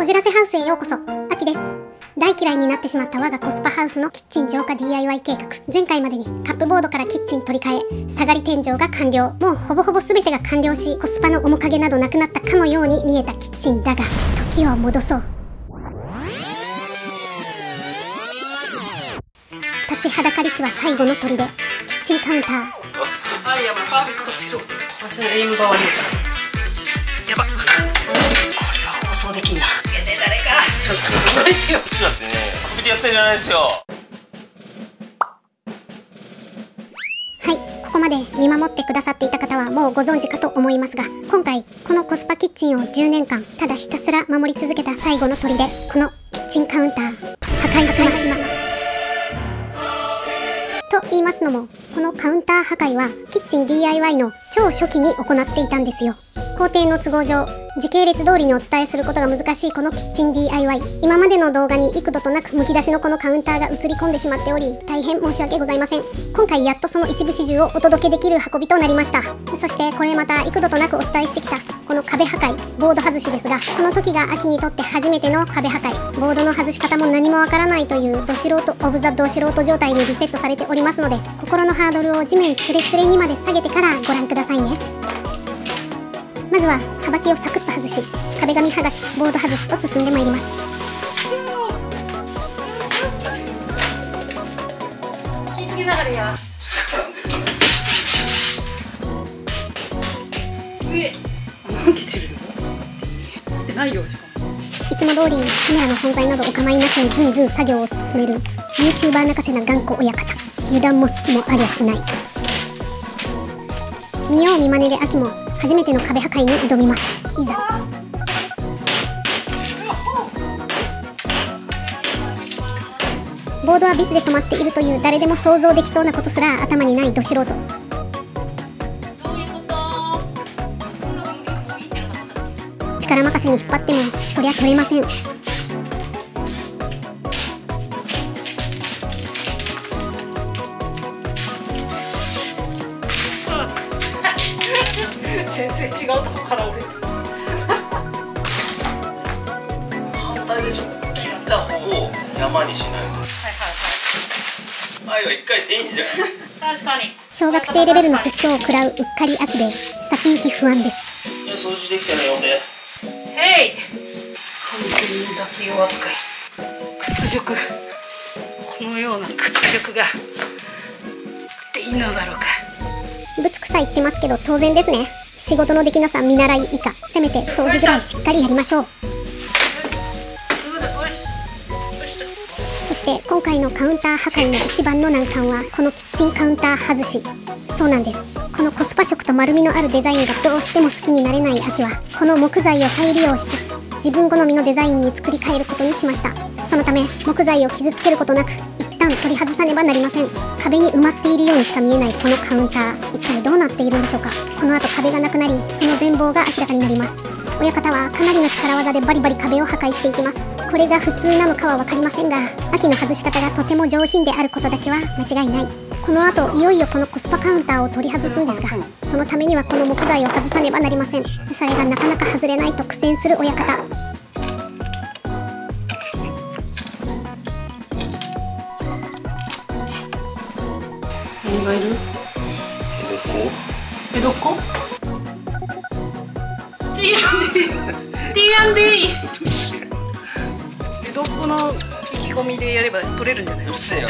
こじらせハウスへようこそ。あきです。大嫌いになってしまった我がコスパハウスのキッチン浄化 DIY 計画。前回までにカップボードからキッチン取り替え、下がり天井が完了。もうほぼほぼ全てが完了し、コスパの面影などなくなったかのように見えたキッチンだが、時を戻そう。立ちはだかりしは最後の砦、キッチンカウンター。アイアムパーフェクトしろ。私のエイムが悪いから。やばっ。これは放送できんな。つけて誰か。ちょっと待ってよ。だってね、首でやってるじゃないですよ。はい、ここまで見守ってくださっていた方はもうご存知かと思いますが、今回このコスパキッチンを10年間ただひたすら守り続けた最後の砦、このキッチンカウンター破壊します。と言いますのも、このカウンター破壊はキッチン DIY の超初期に行っていたんですよ。工程の都合上、時系列通りにお伝えすることが難しいこのキッチン DIY、 今までの動画に幾度となくむき出しのこのカウンターが映り込んでしまっており、大変申し訳ございません。今回やっとその一部始終をお届けできる運びとなりました。そしてこれまた幾度となくお伝えしてきたこの壁破壊、ボード外しですが、この時が秋にとって初めての壁破壊。ボードの外し方も何もわからないというど素人オブザど素人状態にリセットされておりますので、心のハードルを地面スレスレにまで下げてからご覧くださいね。まずは幅木をサクッと外し、壁紙剥がし、ボード外しと進んでまいります。気付けながらや。上穴開けてるよ。映ってないよ。しかもいつも通りカメラの存在などお構いなしにズンズン作業を進める YouTuber 泣かせな頑固親方。油断も隙もありゃしない。見よう見まねで秋も初めての壁破壊に挑みます。いざ。ボードはビスで止まっているという誰でも想像できそうなことすら頭にないど素人。力任せに引っ張ってもそりゃ取れません。全然違うとこから折れた。反対でしょ。切った方を山にしないと。はいはいはい。はいは一回でいいんじゃん。確かに。小学生レベルの説教を食らううっかり秋で先行き不安です。いや、掃除できたら呼んで。へい。完全に雑用扱い。屈辱。このような屈辱がでいいのだろうか。ぶつくさ言ってますけど当然ですね。仕事のできなさ見習い以下、せめて掃除ぐらいしっかりやりましょう。そして今回のカウンター破壊の一番の難関はこのキッチンカウンター外し。そうなんです。このコスパ色と丸みのあるデザインがどうしても好きになれない秋は、この木材を再利用しつつ自分好みのデザインに作り変えることにしました。そのため木材を傷つけることなく一旦取り外さねばなりません。壁に埋まっているようにしか見えないこのカウンター、一体どうなっているんでしょうか。この後壁がなくなり、その全貌が明らかになります。親方はかなりの力技でバリバリ壁を破壊していきます。これが普通なのかは分かりませんが、秋の外し方がとても上品であることだけは間違いない。この後いよいよこのコスパカウンターを取り外すんですが、そのためにはこの木材を外さねばなりません。それがなかなか外れないと苦戦する親方。何がいる？江戸っ子？T&D 江戸っ子の意気込みでやれば取れるんじゃない？うるせえよ。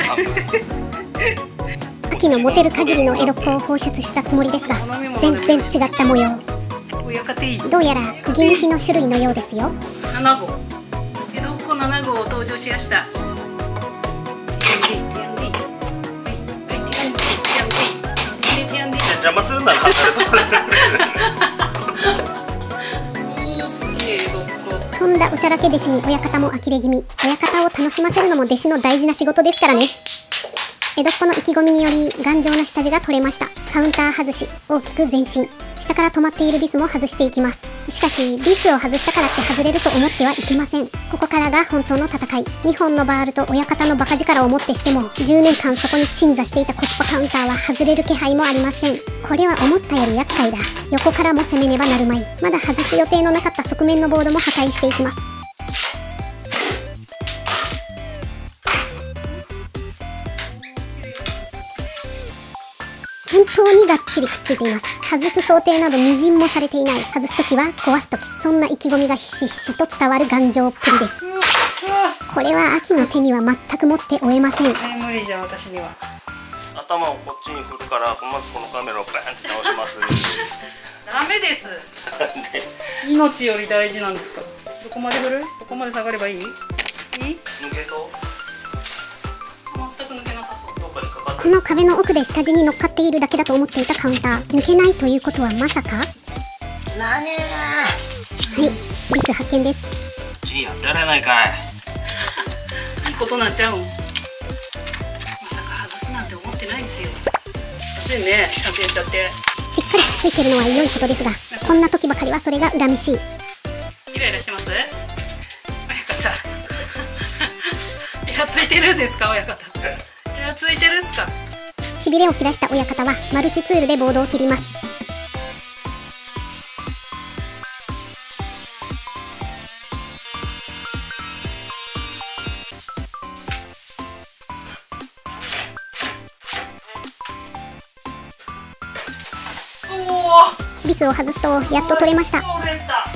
秋の持てる限りの江戸っ子を放出したつもりですが、全然違った模様。どうやら釘抜きの種類のようですよ。7号江戸っ子7号登場しやした。邪魔するならすげえ江戸っ子。とんだおちゃらけ弟子に親方も呆れ気味。親方を楽しませるのも弟子の大事な仕事ですからね。江戸っ子の意気込みにより頑丈な下地が取れました。カウンター外し、大きく前進。下から止まっているビスも外していきます。しかしビスを外したからって外れると思ってはいけません。ここからが本当の戦い。2本のバールと親方のバカ力をもってしても10年間そこに鎮座していたコスパカウンターは外れる気配もありません。これは思ったより厄介だ。横からも攻めねばなるまい。まだ外す予定のなかった側面のボードも破壊していきます。本当にがっちりくっついています。外す想定などみじんもされていない。外す時は壊す時、そんな意気込みがひしひしと伝わる頑丈っぷりです。これは秋の手には全く持って終えません。無理じゃん、私には。頭をこっちに振るからまずこのカメラをバーンって倒しますダメです。命より大事なんですから。どこまで振る？どこまで下がればいい？いい？抜けそう？全く抜けなさそう。どっかにかかってこの壁の奥で下地に乗っかっているだけだと思っていたカウンター、抜けないということはまさか？なにはい、ビス発見です。ーちやってられないかい。いいことなんちゃうん。まさか外すなんて思ってないですよ。でね、ちゃんとやっちゃって。しっかりくっついてるのは良いことですが、こんな時ばかりはそれが恨めしい。イライラしてます？親方。イラついてるんですか、親方。イラついてるっすか。しびれを切らした親方はマルチツールでボードを切ります。ビスを外すとやっと取れました。取れた。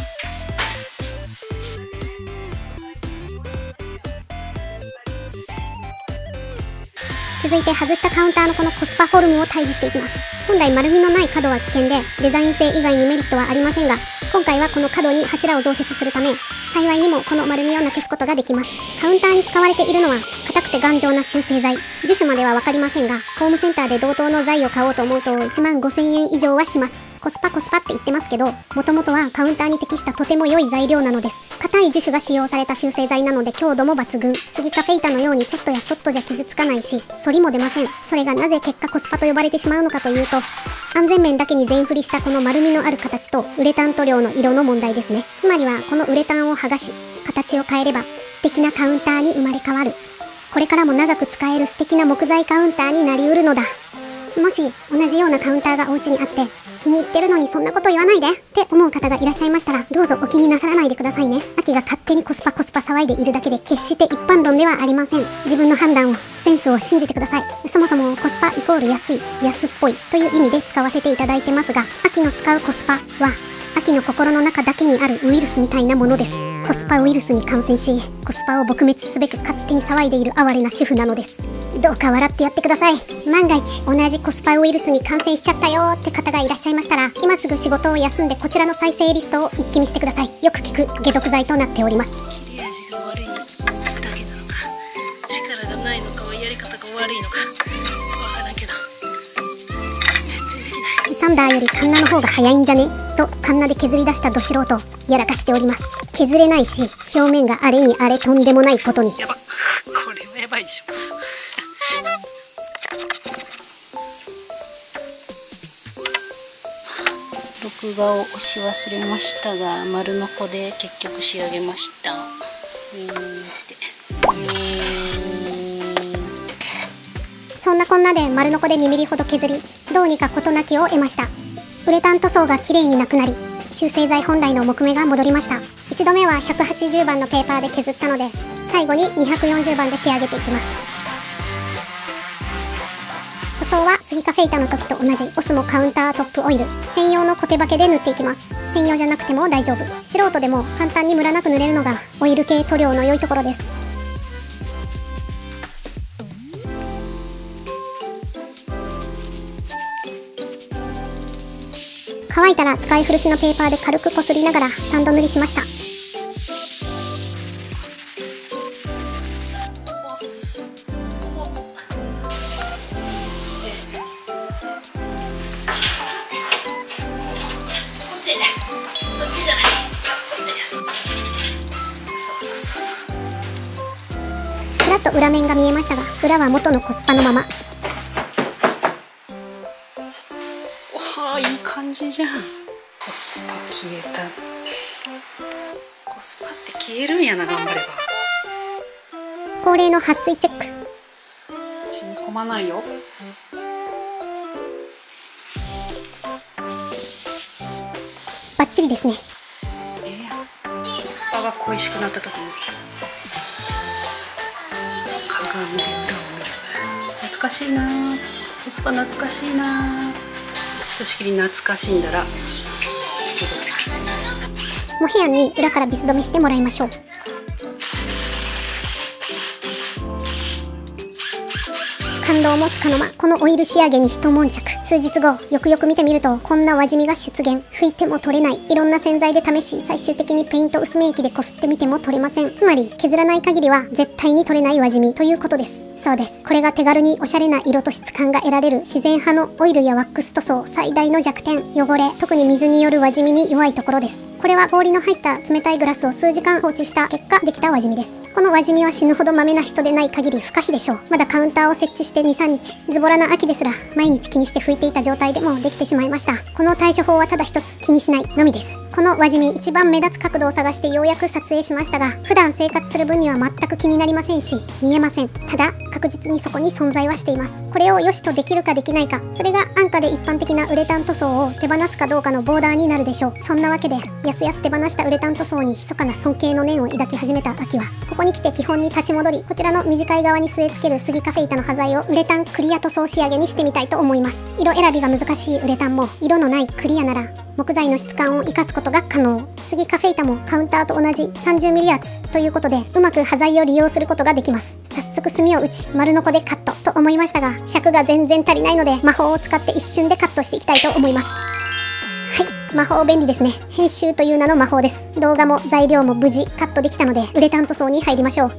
続いて外したカウンターのこのコスパフォルムを対峙していきます。本来丸みのない角は危険でデザイン性以外にメリットはありませんが、今回はこの角に柱を増設するため幸いにもこの丸みをなくすことができます。カウンターに使われているのは硬くて頑丈な修正材。樹種までは分かりませんが、ホームセンターで同等の材を買おうと思うと1万5000円以上はします。コスパコスパって言ってますけど、もともとはカウンターに適したとても良い材料なのです。硬い樹種が使用された修正材なので強度も抜群。スギかフェイタのようにちょっとやそっとじゃ傷つかないし、反りも出ません。それがなぜ結果コスパと呼ばれてしまうのかというと、安全面だけに全振りしたこの丸みのある形とウレタン塗料の色の問題ですね。つまりはこのウレタンを剥がし形を変えれば素敵なカウンターに生まれ変わる。これからも長く使える素敵な木材カウンターになりうるのだ。もし同じようなカウンターがお家にあって気に入ってるのにそんなこと言わないでって思う方がいらっしゃいましたら、どうぞお気になさらないでくださいね。秋が勝手にコスパコスパ騒いでいるだけで決して一般論ではありません。自分の判断をセンスを信じてください。そもそもコスパイコール安い安っぽいという意味で使わせていただいてますが、秋の使うコスパは秋の心の中だけにあるウイルスみたいなものです。コスパウイルスに感染しコスパを撲滅すべく勝手に騒いでいる哀れな主婦なのです。どうか笑ってやってください。万が一同じコスパウイルスに感染しちゃったよーって方がいらっしゃいましたら、今すぐ仕事を休んでこちらの再生リストを一気見してください。よく聞く解毒剤となっております。切れ味が悪いだけなのか、力がないのか、やり方が悪いのかわからんけど全然できない。サンダーよりカンナの方が早いんじゃねとカンナで削り出したど素人やらかしております。削れないし表面があれにあれとんでもないことに。やば、これはやばいでしょ。録画を押し忘れましたが、丸のこで結局仕上げました。そんなこんなで丸のこで2ミリほど削り、どうにか事なきを得ました。ウレタン塗装がきれいになくなり、修正材本来の木目が戻りました。1度目は180番のペーパーで削ったので、最後に240番で仕上げていきます。塗装はスギカフェイタの時と同じオスモカウンタートップオイル専用のコテバケで塗っていきます。専用じゃなくても大丈夫。素人でも簡単にムラなく塗れるのがオイル系塗料の良いところです。乾いたら使い古しのペーパーで軽くこすりながら3度塗りしました。ちらっと裏面が見えましたが、裏は元のコスパのまま。わあ、いい感じじゃん。コスパ消えた。コスパって消えるんやな、頑張れば。恒例の撥水チェック。染み込まないよ。バッチリですね。コスパが恋しくなった時に鏡で裏を見る。懐かしいな。コスパ懐かしいな。としきり懐かしんだら戻ってくる。モヘアンに裏からビス止めしてもらいましょう。感動もつかの間、このオイル仕上げに一悶着。数日後、よくよく見てみるとこんな輪染みが出現。拭いても取れない。いろんな洗剤で試し、最終的にペイント薄め液でこすってみても取れません。つまり削らない限りは絶対に取れない輪染みということです。そうです。これが手軽におしゃれな色と質感が得られる自然派のオイルやワックス塗装最大の弱点。汚れ、特に水による輪染みに弱いところです。これは氷の入った冷たいグラスを数時間放置した結果できた輪染みです。この輪染みは死ぬほどマメな人でない限り不可避でしょう。まだカウンターを設置して 2,3 日、ズボラな秋ですら毎日気にして拭いていた状態でもできてしまいました。この対処法はただ一つ、気にしないのみです。この輪染み、一番目立つ角度を探してようやく撮影しましたが、普段生活する分には全く気になりませんし見えません。ただ確実にそこに存在はしています。これを良しとできるかできないか、それが安価で一般的なウレタン塗装を手放すかどうかのボーダーになるでしょう。そんなわけでやすやす手放したウレタン塗装に密かな尊敬の念を抱き始めた秋は、ここに来て基本に立ち戻り、こちらの短い側に据え付けるスギカフェイタの端材をウレタンクリア塗装仕上げにしてみたいと思います。色選びが難しいウレタンも色のないクリアなら木材の質感を生かすことが可能。スギカフェイタもカウンターと同じ 30mm 厚ということでうまく端材を利用することができます。早速墨を打ち丸ノコでカットと思いましたが、尺が全然足りないので魔法を使って一瞬でカットしていきたいと思います。はい、魔法便利ですね。編集という名の魔法です。動画も材料も無事カットできたのでウレタン塗装に入りましょう。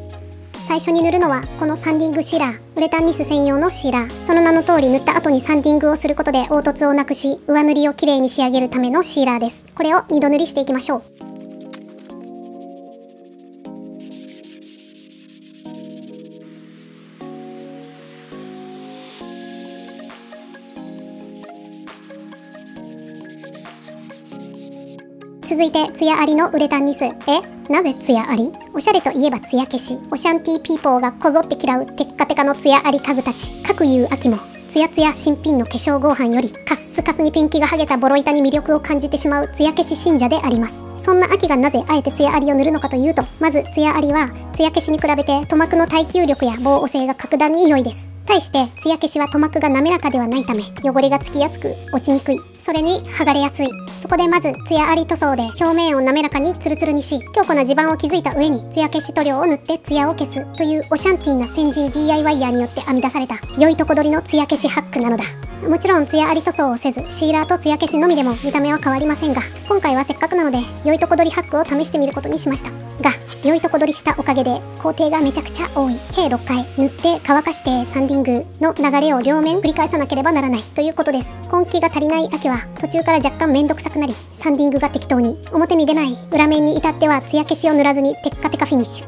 最初に塗るのはこのサンディングシーラー、ウレタンニス専用のシーラー。その名の通り塗った後にサンディングをすることで凹凸をなくし上塗りをきれいに仕上げるためのシーラーです。これを2度塗りしていきましょう。続いてツヤありのウレタンニス。なぜツヤあり？おしゃれといえばツヤ消し。オシャンティーピーポーがこぞって嫌うテッカテカのツヤあり家具たち。かくいう秋もツヤツヤ新品の化粧合板よりカッスカスにペンキが剥げたボロ板に魅力を感じてしまうツヤ消し信者であります。そんな秋がなぜあえてツヤありを塗るのかというと、まずツヤありはツヤ消しに比べて塗膜の耐久力や防汚性が格段に良いです。対してツヤ消しは塗膜が滑らかではないため汚れがつきやすく落ちにくい。それに剥がれやすい。そこでまずツヤあり塗装で表面を滑らかにツルツルにし、強固な地盤を築いた上にツヤ消し塗料を塗ってツヤを消すというオシャンティーな先人 DIYer によって編み出された良いとこ取りのツヤ消しハックなのだ。もちろんツヤあり塗装をせずシーラーとツヤ消しのみでも見た目は変わりませんが、今回はせっかくなので良いとこ取りハックを試してみることにしましたが、良いとこ取りしたおかげで工程がめちゃくちゃ多い。計6回塗って乾かしてサンディングの流れを両面繰り返さなければならないということです。根気が足りない秋は途中から若干めんどくさくなり、サンディングが適当に、表に出ない裏面に至ってはツヤ消しを塗らずにテッカテカフィニッシュ。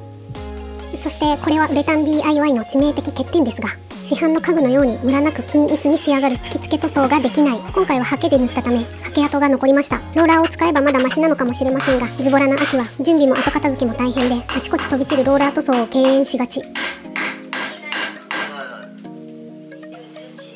そしてこれはウレタン DIY の致命的欠点ですが、市販の家具のようにムラなく均一に仕上がる吹き付け塗装ができない。今回はハケで塗ったためハケ跡が残りました。ローラーを使えばまだマシなのかもしれませんが、ズボラな秋は準備も後片付けも大変であちこち飛び散るローラー塗装を敬遠しがち。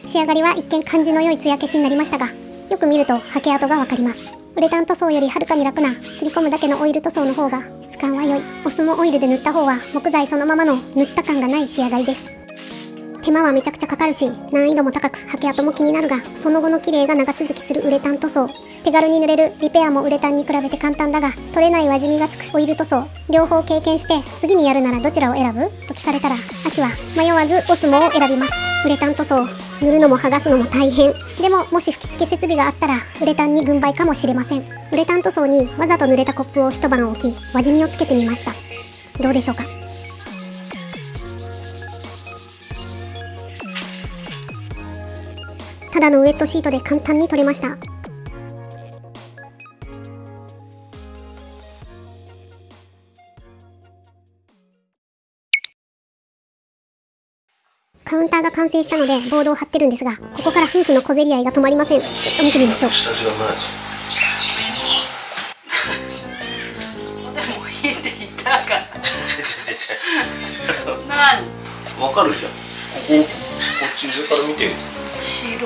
仕上がりは一見感じの良いツヤ消しになりましたが、よく見るとハケ跡がわかります。ウレタン塗装よりはるかに楽なすり込むだけのオイル塗装の方が質感は良い。お酢もオイルで塗った方は木材そのままの塗った感がない仕上がりです。手間はめちゃくちゃかかるし難易度も高くハケ跡も気になるが、その後の綺麗が長続きするウレタン塗装。手軽に塗れるリペアもウレタンに比べて簡単だが、取れない輪染みがつくオイル塗装両方経験して次にやるならどちらを選ぶと聞かれたら、秋は迷わずオスモを選びます。ウレタン塗装塗るのも剥がすのも大変。でももし吹き付け設備があったらウレタンに軍配かもしれません。ウレタン塗装にわざと濡れたコップを一晩置き輪染みをつけてみました。どうでしょうか。ただのウエットシートで簡単に取れました。カウンターが完成したのでボードを貼ってるんですが、ここから夫婦の小競り合いが止まりません。ちょっと見てみましょう。下地がないでも引いていったから何わかるじゃん。こっち上から見て。素人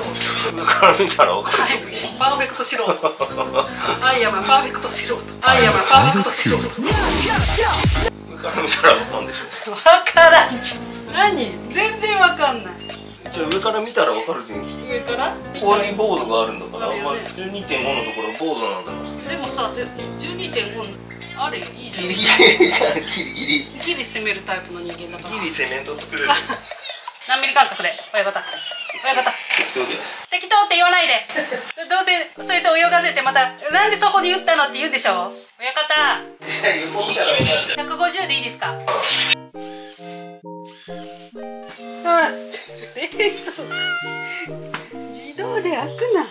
上から見たらわかる。パーフェクト素人アイアマパーフェクト素人アイアマパーフェクト素人上から見たらわかるんでしょ。わからんじゃん。何全然わかんない。じゃあ上から見たらわかるで。上からここにボードがあるんだから、まあ 12.5 のところはボードなんだから。でもさ、12.5 あれいいじゃん。ギリギリじゃん、ギリギリ。ギリ攻めるタイプの人間だから。ギリセメント作れる。何ミリ間隔で親方。親方。適当で。適当って言わないで。どうせそれと泳がせてまたなんでそこに打ったのって言うでしょ。親方。横見たら150でいいですか。あ、そう。自動で開くな。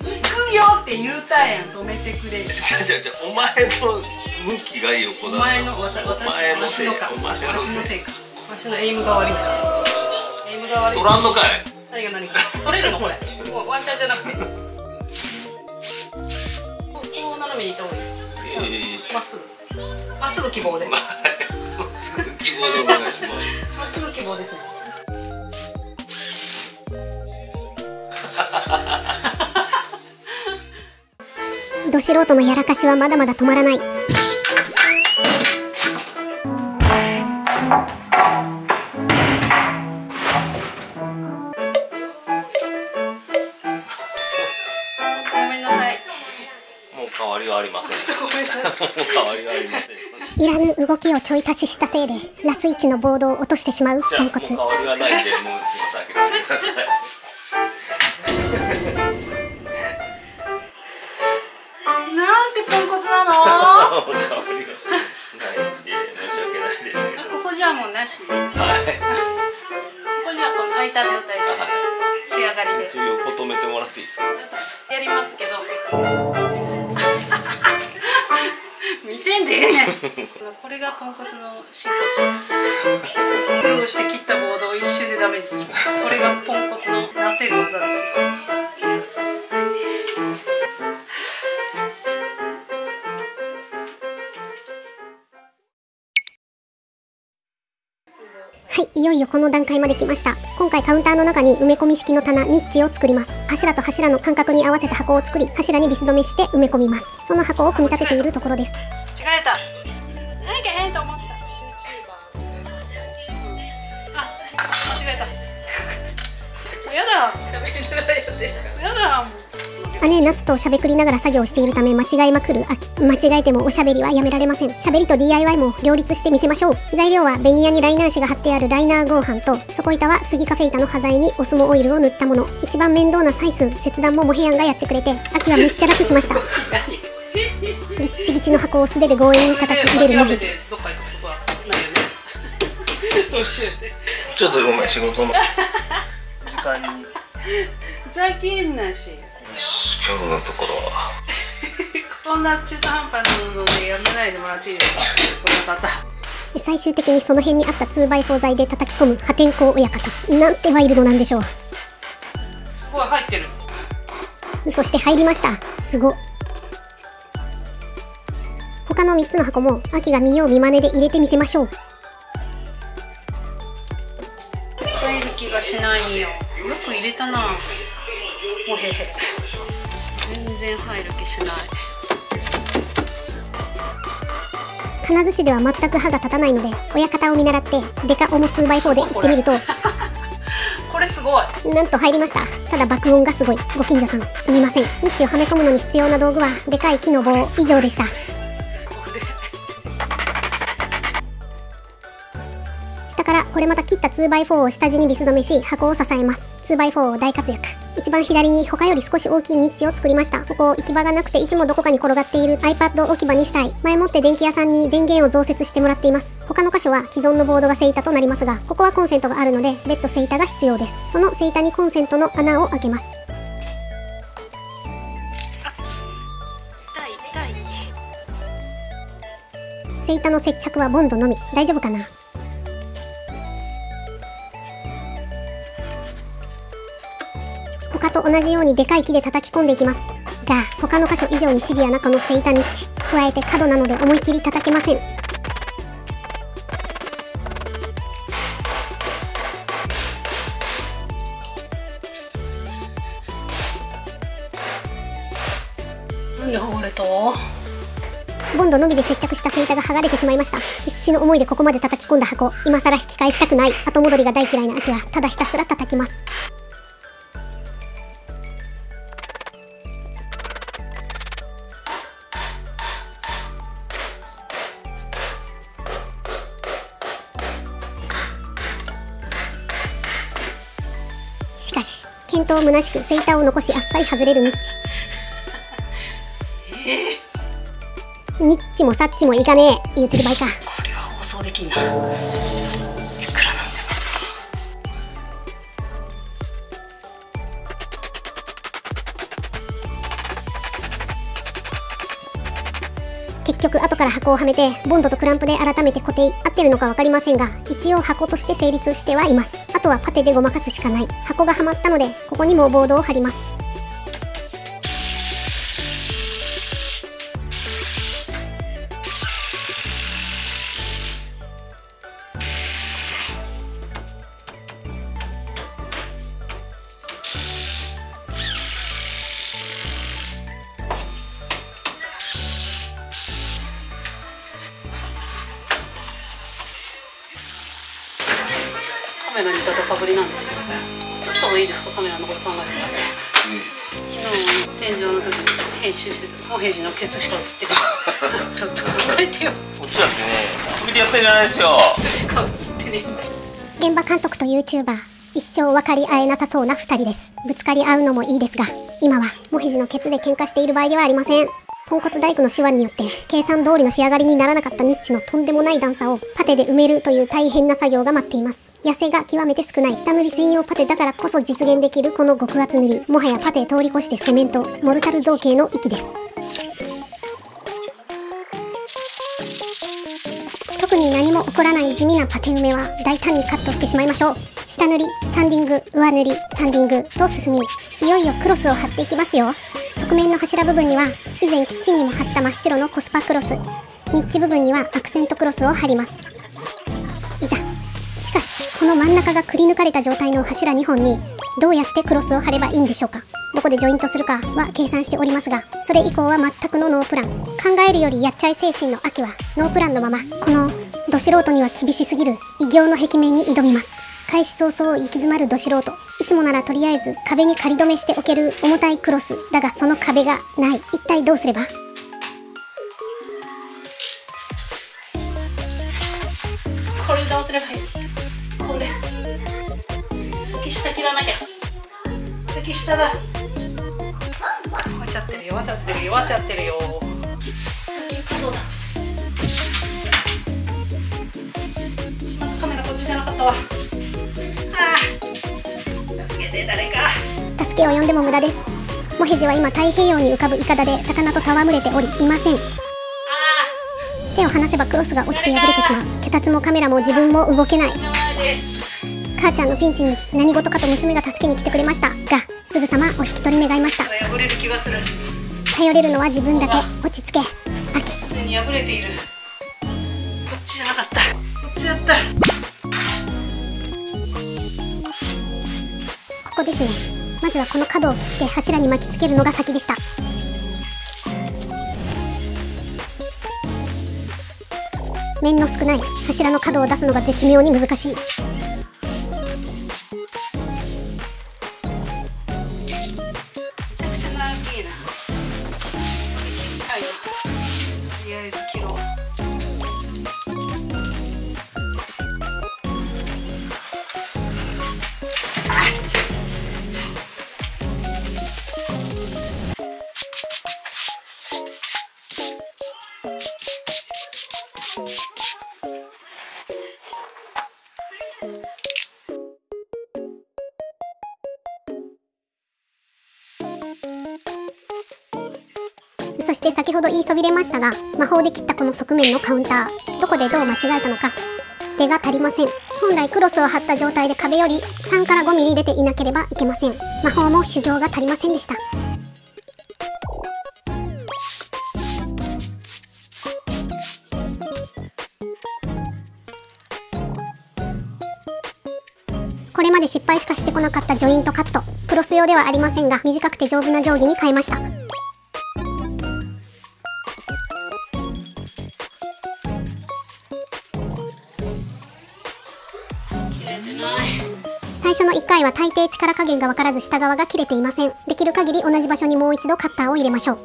行くよって言うたやん。止めてくれ。じゃお前の向きが横だ。お前の私のせいか。私のエイムが悪い。エイムが悪い。取らんのかい。何が何か。取れるのこれ。もうワンチャンじゃなくて。こう斜めにいった方がいい。まっすぐ。まっすぐ希望で。まっすぐ希望でお願いします。まっすぐ希望ですね。ど素人のやらかしはまだまだ止まらない。ごめんなさい。もう変わりはありません。ごめんなさい。もう変わりはありません。いらぬ動きをちょい足ししたせいでラス1のボードを落としてしまうじゃあもうポンコツ。変わりはないんで、もうすみません、諦めてください。なんてポンコツなの。変わりがないんで申し訳ないですけど。ここじゃもうなしで。はい。ここじゃこの空いた状態で仕上がりで。一応横止めてもらっていいですか。やりますけど。見せんでええねん。これがポンコツの真骨頂です。苦労して切ったボードを一瞬でダメにする。これがポンコツのなせる技ですよ。はい、いよいよこの段階まで来ました。今回カウンターの中に埋め込み式の棚ニッチを作ります。柱と柱の間隔に合わせた箱を作り、柱にビス止めして埋め込みます。その箱を組み立てているところです。違えた。何か変と思った。あ、間違えた。やだ。喋りながらやってる。やだ。姉夏としゃべくりながら作業しているため間違いまくる秋。間違えてもおしゃべりはやめられません。しゃべりと DIY も両立してみせましょう。材料はベニヤにライナー紙が貼ってあるライナー合板と、底板はスギカフェイタの端材にオスモオイルを塗ったもの。一番面倒な採寸切断もモヘヤンがやってくれて、秋はめっちゃ楽しました。ギッチギチの箱を素手で強引に叩き入れるモヘジ。ちょっとごめん、仕事の時間に。ざけんなし。今日のところはこんな中途半端なのでやめないでもらっていいですか、この方。最終的にその辺にあった 2x4 材で叩き込む破天荒親方。なんてワイルドなんでしょう。すごい入ってる。そして入りました。すご。他の3つの箱も秋が見よう見まねで入れてみせましょう。入る気がしないよ。よく入れたな。もへへ。全然入る気しない。金槌では全く歯が立たないので、親方を見習ってデカオモ 2x4 で行ってみるとこれすごい。なんと入りました。ただ爆音がすごい。ご近所さんすみません。ニッチをはめ込むのに必要な道具はでかい木の棒以上でした。下からこれまた切った 2x4 を下地にビス止めし、箱を支えます。2x4 大活躍。一番左に他より少し大きいニッチを作りました。ここ行き場がなくていつもどこかに転がっている iPad 置き場にしたい。前もって電気屋さんに電源を増設してもらっています。他の箇所は既存のボードがセイタとなりますが、ここはコンセントがあるので別途セイタが必要です。そのセイタにコンセントの穴を開けます。セイタの接着はボンドのみ。大丈夫かな。他と同じようにでかい木で叩き込んでいきますが、他の箇所以上にシビアなこのセイタニッチ、加えて角なので思い切り叩けません。汚れた。ボンドのみで接着したセイタが剥がれてしまいました。必死の思いでここまで叩き込んだ箱、今更引き返したくない。後戻りが大嫌いな秋はただひたすら叩きます。しかし健闘むなしくセイタを残しあっさり外れるニッチ。ニッチもサッチもいかねえ言うてる場合か。これは放送できんな。いくらなんでも。結局後から箱をはめてボンドとクランプで改めて固定。合ってるのか分かりませんが一応箱として成立してはいます。あとはパテでごまかすしかない。箱がはまったのでここにもボードを貼ります。カメラにただかぶりなんですよ。ちょっといいですか、カメラのこと考えて。昨日天井の時に編集してて、もへじのケツしか映ってない。ちょっと考えてよ。こっちだってね、作りやってるじゃないですよ。ケツしか映ってね現場監督と YouTuber、一生分かり合えなさそうな2人です。ぶつかり合うのもいいですが、今はもへじのケツで喧嘩している場合ではありません。ポンコツ大工の手腕によって計算通りの仕上がりにならなかったニッチのとんでもない段差をパテで埋めるという大変な作業が待っています。痩せが極めて少ない下塗り専用パテだからこそ実現できるこの極厚塗り、もはやパテ通り越してセメント、モルタル造形の域です。特に何も起こらない地味なパテ埋めは大胆にカットしてしまいましょう。下塗り、サンディング、上塗り、サンディングと進み、いよいよクロスを貼っていきますよ。側面の柱部分には以前キッチンにも貼った真っ白のコスパクロス、ニッチ部分にはアクセントクロスを貼ります。いざ。しかしこの真ん中がくり抜かれた状態の柱2本にどうやってクロスを貼ればいいんでしょうか。どこでジョイントするかは計算しておりますが、それ以降は全くのノープラン。考えるよりやっちゃい精神の秋はノープランのまま、このど素人には厳しすぎる異形の壁面に挑みます。開始早々行き詰まるど素人。いつもならとりあえず壁に仮止めしておける重たいクロスだが、その壁がない。一体どうすれば。これどうすればいい。これ先下切らなきゃ。先下だ。弱っちゃってる弱っちゃってる弱っちゃってるよ。先角だ。しまった、カメラこっちじゃなかったわ。助けて誰か。助けを呼んでも無駄です。モヘジは今太平洋に浮かぶイカダで魚と戯れておりいません。手を離せばクロスが落ちて破れてしまう。脚立もカメラも自分も動けない。母ちゃんのピンチに何事かと娘が助けに来てくれましたが、すぐさまお引き取り願いました。破れる気がする。頼れるのは自分だけ。落ち着け秋。すでに破れている。こっちじゃなかった、こっちだった。ここですね。まずはこの角を切って柱に巻きつけるのが先でした。面の少ない柱の角を出すのが絶妙に難しい。めちゃくちゃ長いな。はい、とりあえず切ろう。そして先ほど言いそびれましたが、魔法で切ったこの側面のカウンター、どこでどう間違えたのか。出が足りません。本来クロスを貼った状態で壁より3から5ミリ出ていなければいけません。魔法も修行が足りませんでした。これまで失敗しかしてこなかったジョイントカット、クロス用ではありませんが短くて丈夫な定規に変えました。最初の1回は大抵力加減が分からず下側が切れていません。できる限り同じ場所にもう一度カッターを入れましょう。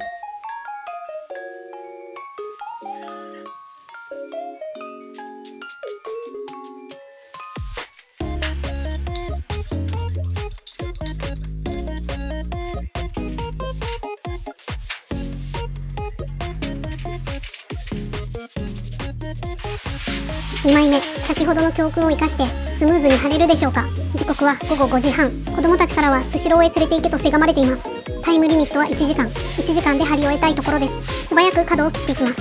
2枚目、先ほどの教訓を生かしてスムーズに貼れるでしょうか。時刻は午後5時半。子供たちからはスシローへ連れて行けとせがまれています。タイムリミットは1時間。1時間で貼り終えたいところです。素早く角を切っていきます。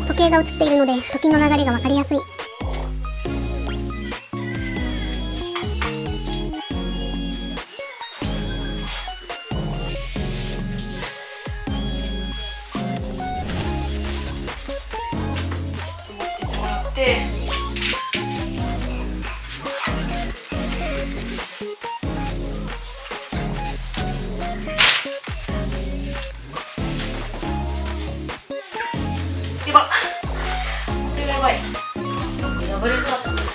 時計が映っているので時の流れが分かりやすい。やばっ、これがやばい。破れそうだったんです。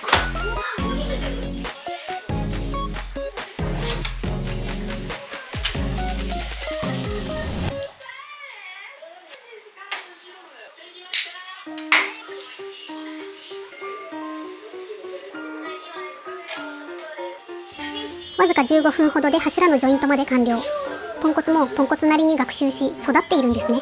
わずか15分ほどで柱のジョイントまで完了。ポンコツもポンコツなりに学習し育っているんですね。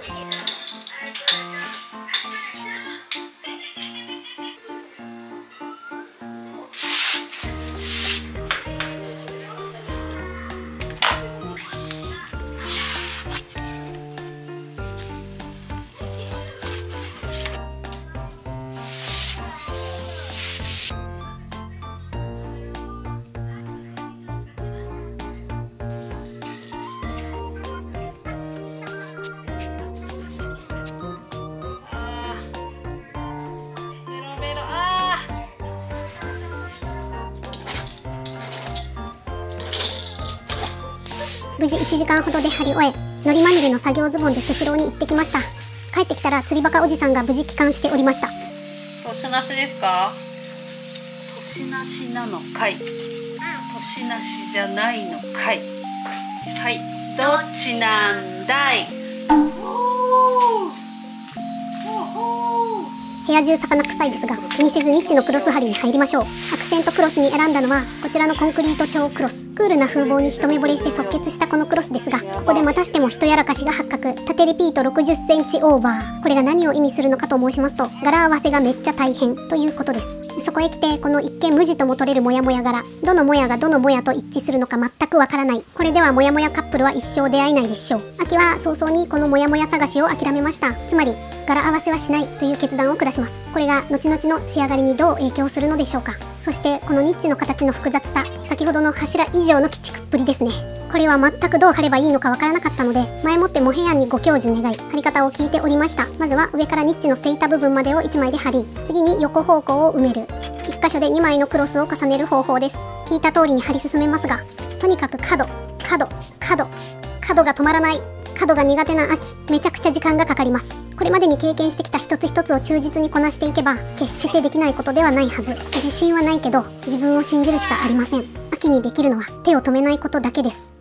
無事1時間ほどで貼り終え、のりまみれの作業ズボンでスシローに行ってきました。帰ってきたら釣りバカおじさんが無事帰還しておりました。年なしですか？年なしなのかい、年なしじゃないのかい。はい、どっちなんだい。部屋中魚臭いですが気にせずニッチのクロス張りに入りましょう。アクセントクロスに選んだのはこちらのコンクリート調クロス。クールな風貌に一目惚れして即決したこのクロスですが、ここでまたしても一やらかしが発覚。縦リピート60センチオーバー。これが何を意味するのかと申しますと、柄合わせがめっちゃ大変ということです。そこへ来てこの一見無地とも取れるモヤモヤ柄、どのモヤがどのモヤと一致するのか全くわからない。これではモヤモヤカップルは一生出会えないでしょう。秋は早々にこのモヤモヤ探しを諦めました。つまり柄合わせはしないという決断を下します。これが後々の仕上がりにどう影響するのでしょうか。そしてこのニッチの形の複雑さ、先ほどの柱以上の鬼畜っぷりですね。これは全くどう貼ればいいのかわからなかったので、前もってモヘヤンにご教授願い貼り方を聞いておりました。まずは上からニッチのセイタ部分までを1枚で貼り、次に横方向を埋める。1箇所で2枚のクロスを重ねる方法です。聞いた通りに貼り進めますが、とにかく角が止まらない。角が苦手な秋、めちゃくちゃ時間がかかります。これまでに経験してきた一つ一つを忠実にこなしていけば決してできないことではないはず。自信はないけど自分を信じるしかありません。秋にできるのは手を止めないことだけです。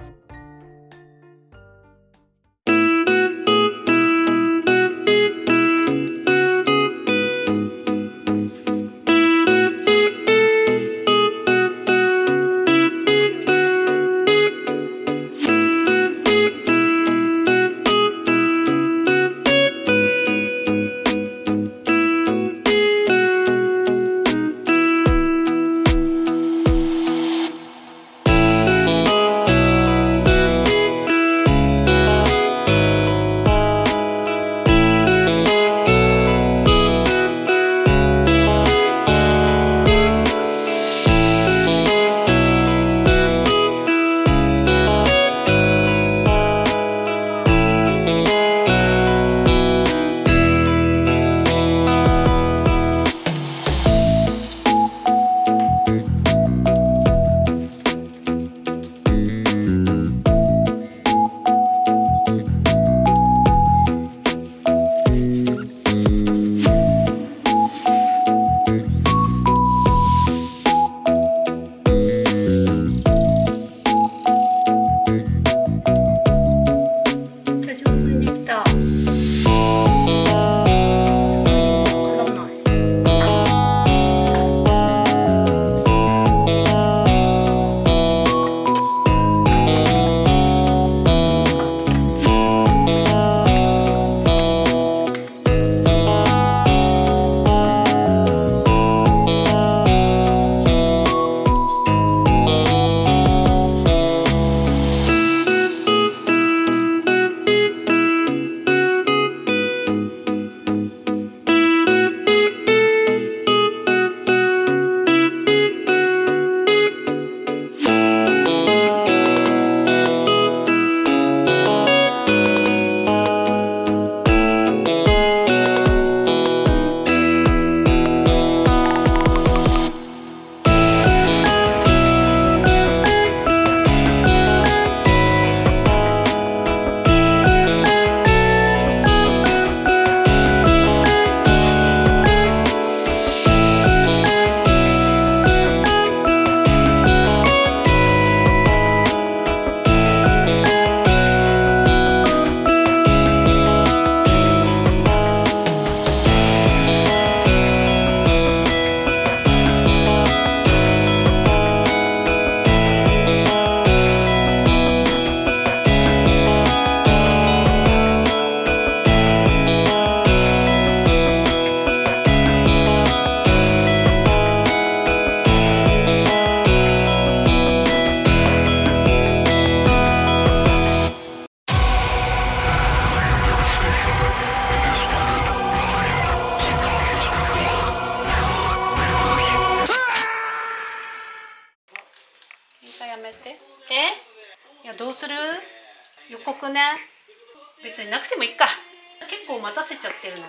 する？予告ね。別になくてもいいか。結構待たせちゃってるの。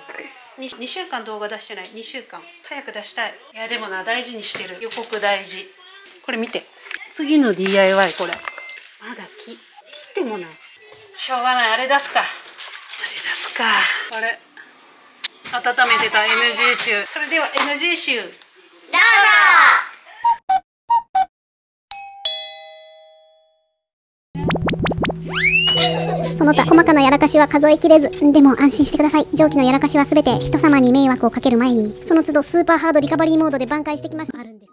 2週間動画出してない。2週間早く出したい。いやでもな、大事にしてる。予告大事。これ見て、次の DIY。 これまだ切ってもない。しょうがない。あれ出すか。あれ温めてた NG 集。それでは NG 集どうぞ。その他細かなやらかしは数えきれず、でも安心してください。上記のやらかしは全て人様に迷惑をかける前にその都度スーパーハードリカバリーモードで挽回してきました。あるんです。